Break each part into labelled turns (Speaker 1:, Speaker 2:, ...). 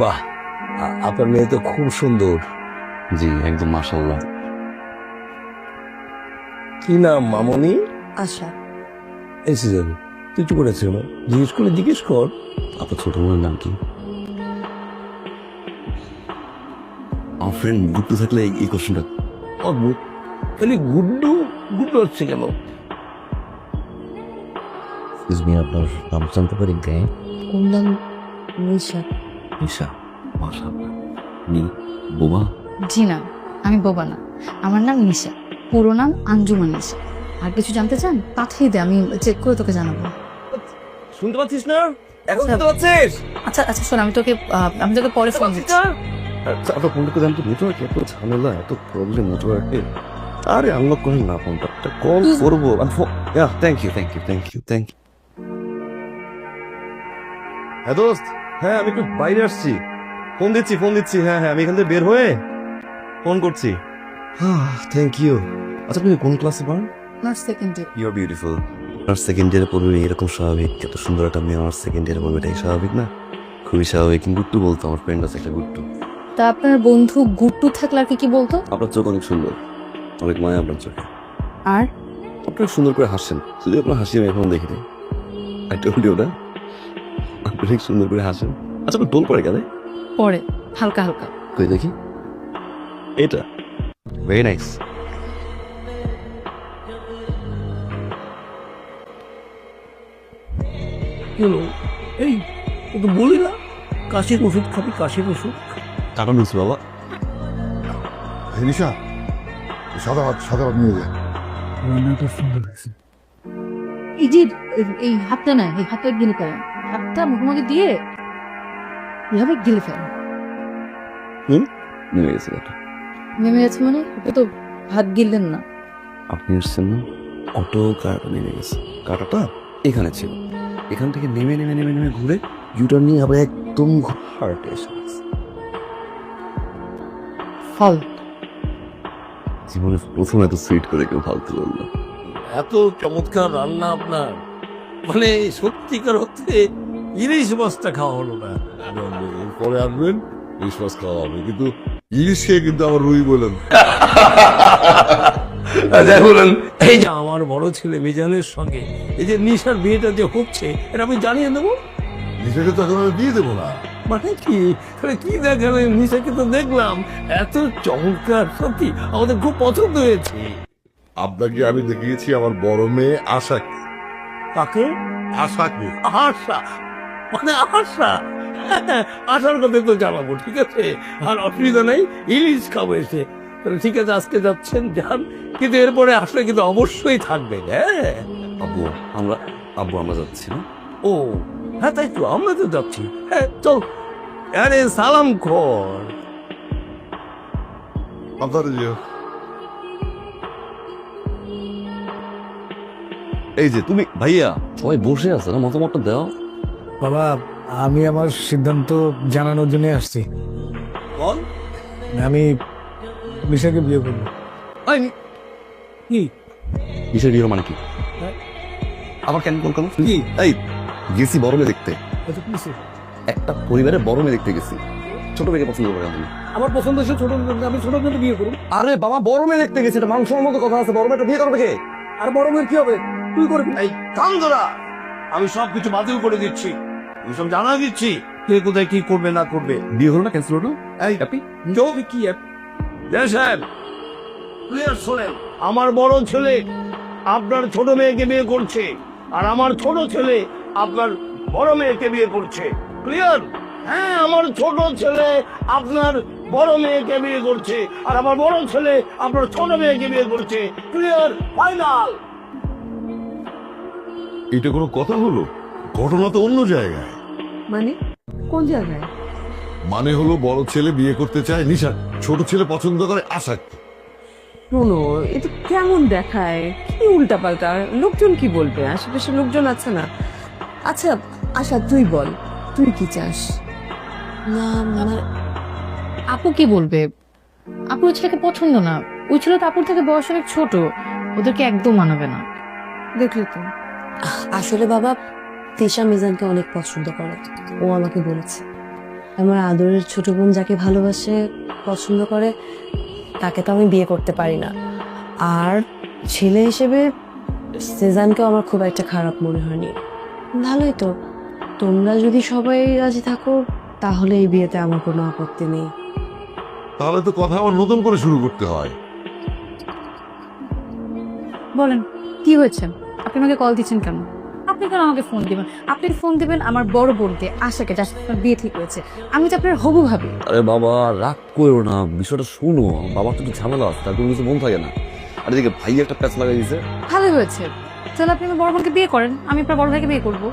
Speaker 1: বাহ, আপনার মেয়ে তো খুব সুন্দর।
Speaker 2: জি একদম মাশাআল্লাহ।
Speaker 1: কি নাম মামনি?
Speaker 3: আশা।
Speaker 1: এসে যাবে, তুই চুপ করে আছিস না, জিজ্ঞেস কর।
Speaker 2: আপনার ছোট বোনের নাম কি? আমার ফ্রেন্ড গুড্ডু থাকলে এই কোশ্চেনটা
Speaker 1: অদ্ভুত, খালি গুড্ডু গুড্ডু হচ্ছে কেন?
Speaker 2: আপনার নাম জানতে পারি?
Speaker 3: ওর নাম নিশা।
Speaker 2: নিশা, মাশাআল্লাহ। নি বোমা?
Speaker 4: জি না, আমি বোবা না, আমার নাম নিশা, পুরো নাম আঞ্জুমান নিশা। আর কিছু জানতে চান পাঠিয়ে দে, আমি চেক করে তোকে জানাবো।
Speaker 1: শুনতে পাচ্ছিস না? এখন শুনতে পাচ্ছিস?
Speaker 4: আচ্ছা আচ্ছা শোন, আমি তোকে পরে ফোন দিচ্ছি।
Speaker 2: আপনার ফোনটা করে জানতো নেটওয়ার্ক এত ঝামেলা, এত প্রবলেম নেটওয়ার্কে। আরে আনলক করেন না ফোনটা, একটা কল করবো। Thank you.
Speaker 5: হ্যাঁ দোস্ত, হ্যাঁ আমি একটু বাইরে আসছি, ফোন দিচ্ছি। হ্যাঁ আমি এখান থেকে বের হয়ে ফোন করছি। Thank you. আচ্ছা তুমি কোন ক্লাসে পড়েন?
Speaker 4: নট সেকেন্ডে।
Speaker 2: You are beautiful. আর সেকেন্ড ইয়ারে পড়বে এরকম স্বাভাবিক? এত সুন্দর একটা মেয়ে আমার সেকেন্ড ইয়ারে পড়বে, এটাই স্বাভাবিক না? খুবই স্বাভাবিক। গুট্টু বলতো, আমার ফ্রেন্ড আছে একটা গুট্টু।
Speaker 4: তা আপনার বন্ধু গুট্টু থাকলে আর কি বলতো?
Speaker 2: আপনার চোখ অনেক সুন্দর, অনেক মায়া আপনার চোখে।
Speaker 4: আর
Speaker 2: আপনার সুন্দর করে হাসেন, যদি আপনার হাসি আমি এখন দেখিনি। আই টোল্ড ইউ না, আপনি অনেক সুন্দর করে হাসেন। আচ্ছা আপনার টোল পড়ে গেলে?
Speaker 4: পরে হালকা হালকা।
Speaker 2: কই দেখি, এটা ভেরি নাইস।
Speaker 1: কি হলো? এই তোকে বলি না কাশির ওষুধ খাবি, কাশির ওষুধ।
Speaker 2: কারণ হচ্ছে বাবা,
Speaker 6: নিশা, সাদা ভাত নিয়ে যায়।
Speaker 1: রান্নাটা সুন্দর হয়েছে।
Speaker 4: এই যে এই হাতটা না, এই হাতটা গিলে ফেলেন, হাতটা মুখোমুখি দিয়ে এভাবে গিলে ফেলেন।
Speaker 2: নেমে গেছে কথা।
Speaker 4: নেমে গেছে মানে? ওটা তো হাত গিললেন না।
Speaker 2: আপনি এসছেন না, অটো কারটা নেমে গেছে। কাটাটা এখানে ছিল, এখান থেকে নেমে ঘুরে ইউটার নিয়ে আবার একদম হার্টে এসে গেছে।
Speaker 4: ফল
Speaker 2: জীবনে প্রথম এত সুইট করে কেউ ফালতু বললো।
Speaker 1: এত চমৎকার রান্না আপনার, মানে সত্যিকার অর্থে ইলিশ মাছটা খাওয়া হলো না।
Speaker 6: পরে আসবেন, ইলিশ মাছ খাওয়া হবে, কিন্তু ইলিশ খেয়ে কিন্তু আবার রুই বলেন।
Speaker 1: যাই বলেন, এই যে আমার বড় ছেলে মিজানের সঙ্গে এই যে নিশার বিয়েটা যে হচ্ছে, এটা আমি জানিয়ে দেবো।
Speaker 6: নিশাকে তো এখন আমি দিয়ে দেবো না।
Speaker 1: মানে কি কি দেখালেন? নিশাকে তো দেখলাম, এত চমৎকার, সত্যি আমাদের খুব পছন্দ হয়েছে।
Speaker 6: আপনাকে আমি দেখিয়েছি আমার বড় মেয়ে আশাকে।
Speaker 1: কাকে?
Speaker 6: আশাকে।
Speaker 1: আশা, মানে আশা, আশার কথা তো জানাবো, ঠিক আছে, আর অসুবিধা নাই, ইলিশ খাবো এসে। তাহলে ঠিক আছে, আজকে যাচ্ছেন যান, কিন্তু এরপরে আসলে কিন্তু অবশ্যই থাকবেন। হ্যাঁ
Speaker 2: আব্বু আমরা যাচ্ছি না?
Speaker 1: ও হ্যাঁ, তাই তো, আমরা তো যাচ্ছি। হ্যাঁ চল, আরে সালাম কর।
Speaker 6: আপনারা যে
Speaker 2: এই যে তুমি ভাইয়া, সবাই বসে আছে না, মতামতটা দাও।
Speaker 7: বাবা, আমি আমার সিদ্ধান্ত জানানোর জন্য আসছি।
Speaker 1: বল।
Speaker 7: আমি মিশাকে বিয়ে করবো।
Speaker 1: কি
Speaker 2: কিসের বিয়ে মানে কি? আবার কেন কল করো?
Speaker 1: কি?
Speaker 2: এই গেছি বড় মেয়ে দেখতে,
Speaker 7: আচ্ছা, কিসে?
Speaker 2: একটা পরিবারে বড় মেয়ে দেখতে গেছি। ছোট মেয়েকে পছন্দ করে আমি।
Speaker 7: আমার পছন্দ হচ্ছে ছোট মেয়ে, আমি ছোট মেয়ে বিয়ে করবো।
Speaker 2: আরে বাবা, বড় মেয়ে দেখতে গেছি, এটা মাংসের মতো কথা আছে। বড় মেয়েটা বিয়ে করবে কে?
Speaker 7: আর বড় মেয়ের কি হবে? তুই করবি।
Speaker 1: এই কান্দরা, আমি সবকিছু বাতিল করে দিচ্ছি, আমি সব জানা দিচ্ছি কে কোথায় কি করবে না করবে।
Speaker 2: বিয়ে হলো না, ক্যান্সেল হলো?
Speaker 1: এই
Speaker 2: হ্যাপি?
Speaker 1: চোখ কি সাহেব, ক্লিয়ার শোনেন, আমার বড় ছেলে আপনার ছোট মেয়েকে বিয়ে করছে, আর আমার ছোট ছেলে আপনার বড় মেয়েকে বিয়ে করছে। ক্লিয়ার? হ্যাঁ, আমার ছোট ছেলে আপনার বড় মেয়েকে বিয়ে করছে, আর আমার বড় ছেলে আপনার ছোট মেয়েকে বিয়ে করছে। ক্লিয়ার? ফাইনাল।
Speaker 6: এটা কোনো কথা হলো? ঘটনা তো অন্য জায়গায়।
Speaker 3: মানে কোন জায়গায়?
Speaker 6: মানে হলো বড় ছেলে বিয়ে করতে চায় নিশা, ছোট ছেলে পছন্দ করে আশাকে।
Speaker 3: শোনো, এটা কেমন দেখায়? কি উল্টাপাল্টা, লোকজন কি বলবে? আশেপাশে লোকজন আছে না। আচ্ছা আশা, তুই বল, তুই কি চাস?
Speaker 4: না মানে আপু কি বলবে? আপুর ছেলেকে পছন্দ না, ওই ছেলে তো আপুর থেকে বয়স অনেক ছোট, ওদেরকে একদম মানাবে না।
Speaker 3: দেখলি তো, আসলে বাবা তিশা মিজানকে অনেক পছন্দ করে, ও আমাকে বলেছে। আমার আদরের ছোট বোন যাকে ভালোবাসে, পছন্দ করে, তাকে তো আমি বিয়ে করতে পারি না। আর ছেলে হিসেবে সেজানকেও আমার খুব একটা খারাপ মনে হয়নি। ভালোই তো, তোমরা যদি সবাই রাজি থাকো তাহলে এই বিয়েতে আমার কোনো আপত্তি নেই।
Speaker 6: তাহলে তো কথা আবার নতুন করে শুরু করতে হয়।
Speaker 4: বলেন কি হয়েছে? আপনি আমাকে কল দিচ্ছেন কেন? আপনি কেন আমাকে ফোন দিবেন? আপনি ফোন দিবেন আমার বড় বোনকে আশাকে, যার সাথে আপনার বিয়ে ঠিক হয়েছে। আমি তো আপনার হবু ভাবি।
Speaker 2: আরে বাবা রাগ করো না, বিষয়টা শোনো। বাবার তো একটু ঝামেলা আছে, তার কোনো কিছু মন থাকে না। আর এদিকে ভাই একটা প্যাচ লাগাই দিয়েছে।
Speaker 4: ভালোই হয়েছে, তাহলে আপনি আমার বড় বোনকে বিয়ে করেন, আমি আপনার বড় ভাইকে বিয়ে করবো।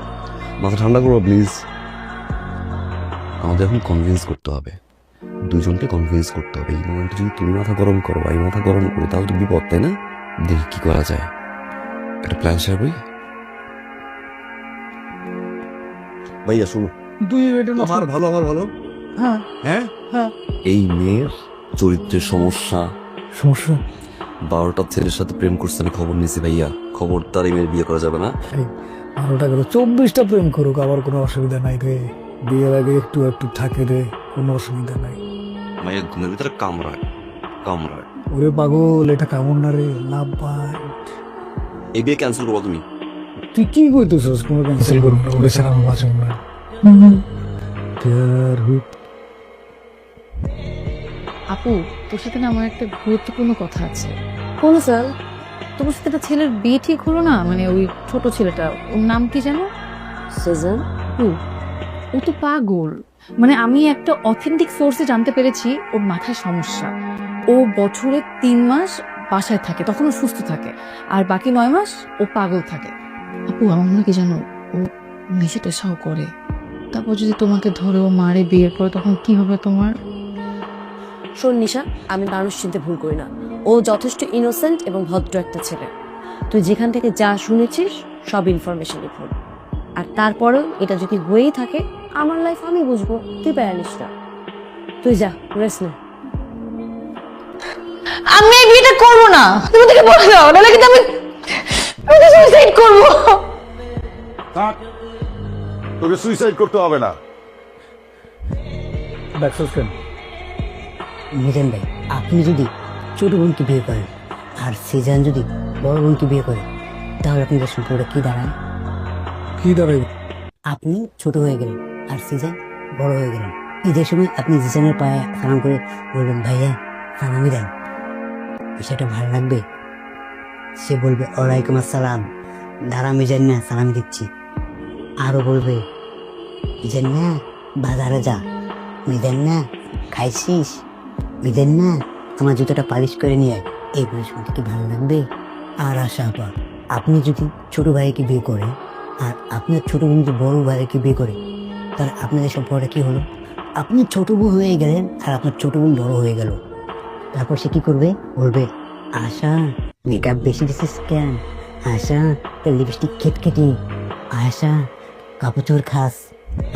Speaker 2: মাথা ঠান্ডা করো প্লিজ। আমাদের এখন কনভিন্স করতে হবে, দুজনকে কনভিন্স করতে হবে। এই মোমেন্টে যদি তুমি মাথা গরম করো, আমি মাথা গরম করি, তাহলে তো বিপদ, তাই না? দেখি কি করা যায়, একটা প্ল্যান শেয়ার করি। ভাইয়া শুনো,
Speaker 5: আমার ভালো। হ্যাঁ
Speaker 2: এই মেয়ের চরিত্রের সমস্যা,
Speaker 7: সমস্যা
Speaker 2: 12টা ছেলের সাথে প্রেম করছে, আমি খবর নিয়েছি ভাইয়া। খবরদার এই মেয়ের বিয়ে করা যাবে না।
Speaker 7: 12টা গেল, 24টা প্রেম করুক, আবার কোনো অসুবিধা নাই রে। বিয়ের আগে একটু একটু থাকে রে, কোনো অসুবিধা নাই।
Speaker 2: মায়ের ঘুমের ভিতরে কামড়ায়।
Speaker 7: ওরে পাগল, এটা কেমন না রে, লাভ পাই।
Speaker 2: এই বিয়ে ক্যান্সেল করবো তুমি?
Speaker 7: তুই কি কইতেছস? কোনো ক্যান্সেল করবো না, ওরে ছাড়া আমি বাঁচব না।
Speaker 4: আপু, তোর সাথে না আমার একটা গুরুত্বপূর্ণ কথা আছে।
Speaker 3: কোন স্যার?
Speaker 4: তোমার সাথে একটা ছেলের বিয়ে ঠিক হলো না, মানে ওই ছোট ছেলেটা, ওর নাম কি জানো?
Speaker 3: সেজান?
Speaker 4: ও তো পাগল। মানে আমি একটা অথেন্টিক সোর্সে জানতে পেরেছি ওর মাথায় সমস্যা। ও বছরে 3 মাস বাসায় থাকে, তখন ও সুস্থ থাকে, আর বাকি 9 মাস ও পাগল থাকে। আপু, আমার মনে কি জানো, ও নেশা টেশাও করে। তারপর যদি তোমাকে ধরে ও মারে বিয়ের পরে, তখন কি হবে তোমার?
Speaker 3: শোন নিশা, আমি মানুষ চিনতে ভুল করি না। ও যথেষ্ট ইনোসেন্ট এবং ভদ্র একটা ছেলে। তুই যেখান থেকে যা শুনেছিস সব ইনফরমেশন ভুল। আর তারপরেও এটা যদি হয়েই থাকে, আমার লাইফ আমি বুঝবো, তুই প্যারানিস না। তুই যা, রেস্ট নে।
Speaker 4: আমি এই বিয়েটা করবো না, তুমি থেকে বলে দাও, নাহলে কিন্তু আমি সুইসাইড করবো।
Speaker 6: তোকে সুইসাইড করতে হবে না।
Speaker 7: দেখছস কেন?
Speaker 8: মিজান ভাই, আপনি যদি ছোট বোনকে বিয়ে করেন আর সেজান যদি বড় বোনকে বিয়ে করে, তাহলে আপনাদের সম্পর্কটা কি দাঁড়ায়?
Speaker 7: কি দাঁড়াই?
Speaker 8: আপনি ছোট হয়ে গেলেন আর সেজান বড় হয়ে গেলেন। ঈদের সময় আপনি জিজানের পায়ে সালাম করে বলবেন, ভাইয়া সালামি দেন। বিষয়টা ভালো লাগবে। সে বলবে, ওয়ালাইকুম আসসালাম, দাঁড়া মিজান না, সালামি দিচ্ছি। আরো বলবে, মিজান না বাজারে যা, মিজান না খাইছিস, মিজান না আমার জুতোটা পালিশ করে নিয়ে আয়। এইগুলো শুনতে কি ভালো লাগবে? আর আশা আপা, আপনি যদি ছোট ভাইকে বিয়ে করেন আর আপনার ছোট বোন যদি বড় ভাইকে বিয়ে করে, তাহলে আপনাদের সম্পর্কটা কি হলো? আপনি ছোট বোন হয়ে গেলেন আর আপনার ছোট বোন বড় হয়ে গেল। তারপর সে কি করবে? বলবে, আশা মেকআপ বেশি দিছিস কেন, আশা তোর লিপস্টিক খেটখেটি, আশা কাপড় চোর খাস,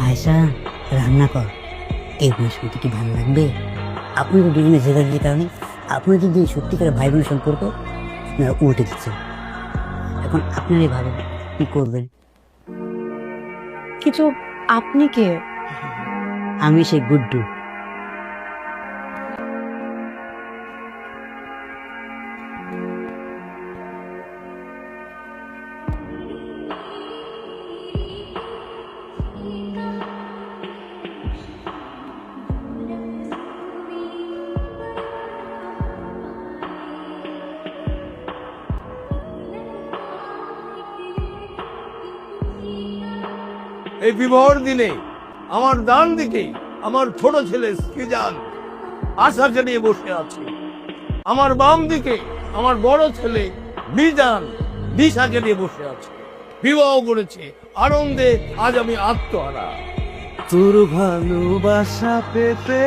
Speaker 8: আশা রান্না কর। এইগুলো শুনতে কি ভালো লাগবে? আপনি তো দুজনে জেদার কারণে আপনি যদি সত্যিকারের ভাই বোনের সম্পর্ক আপনারা উল্টে দিচ্ছেন। এখন আপনারাই ভাবেন কি করবেন।
Speaker 3: কিন্তু আপনি কে?
Speaker 8: আমি সেই গুড্ডু।
Speaker 1: এই বিবাহর দিনে আমার ডান দিকে আমার ছোট ছেলে সিজান আশাকে নিয়ে বসে আছে, আমার বাম দিকে আমার বড় ছেলে মিজান নিশাকে নিয়ে বসে আছে। বিবাহ করেছে আনন্দে, আজ আমি আত্মহারা।
Speaker 5: তোর ভালোবাসা পেতে